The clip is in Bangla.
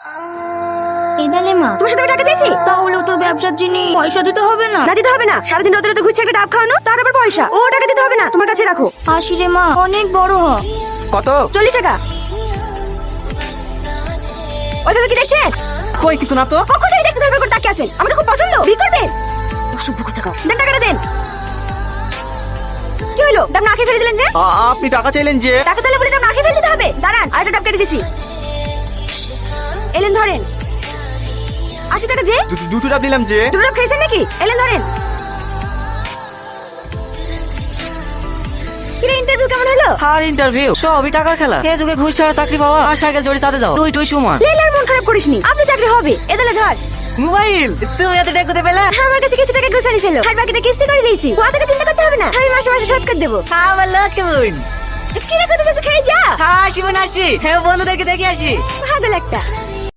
এদালে মা, তোমার সাথে আমি টাকা চাইছি? তাহলে তোর ব্যবসার জিনিস পয়সা দিতে হবে না? না দিতে হবে না, সারাদিন রোদে রোদে ঘুরছে একটা ডাব খাওয়ানো, তার আবার পয়সা? ও টাকা দিতে হবে না, তোমার কাছে রাখো। হাসি রে মা, অনেক বড় হ। কত? 40 টাকা। ওইভাবে কি দেখছেন? কই কিছু না তো। কখন থেকে দেখছেন ধরবার করে তাকিয়ে আছেন? আমাকে খুব পছন্দ, বিয়ে করবেন? অসভ্য কোথাকার। দেন টাকাটা দেন। কি হলো, ডাব না খেয়ে ফেলে দিলেন যে? আপনি টাকা চাইলেন যে? টাকা চাইলে বলে ডাব না খেয়ে ফেলে দিতে হবে? দাঁড়ান, আরেকটা ডাব কেটে দিছি। এলেন ধরেন। 80 টাকা যে? দুটো ডাব নিলাম যে। দুটো ডাব খেয়েছেন নাকি? এলেন ধরেন। কিরে, ইন্টারভিউ কেমন হলো? আর ইন্টারভিউ সবই টাকার খেলা। এ যুগে ঘুষ ছাড়া চাকরি পাওয়া আর সাইকেল জড়ি সাথে যাও তুই সমান। লেলার মন খারাপ করিসনি, আপনি চাকরি হবে। এদালে ধর। মোবাইল তুমি এত টাকা কোথায় পেলা? আমার কাছে কিছু টাকা গোছানি ছিল, আর বাকিটা কিস্তি করে লিয়েছি। ওটাকে চিন্তা করতে হবে না, আমি মাসে মাসে শোধ করে দেবো। আমার লক্ষ্য বোন। কিরে, কোথায় যাচ্ছে? খেয়ে যা। আসি বোন আসি, হ্যাঁ বন্ধুদেরকে দেখে আসি। ভাগল একটা।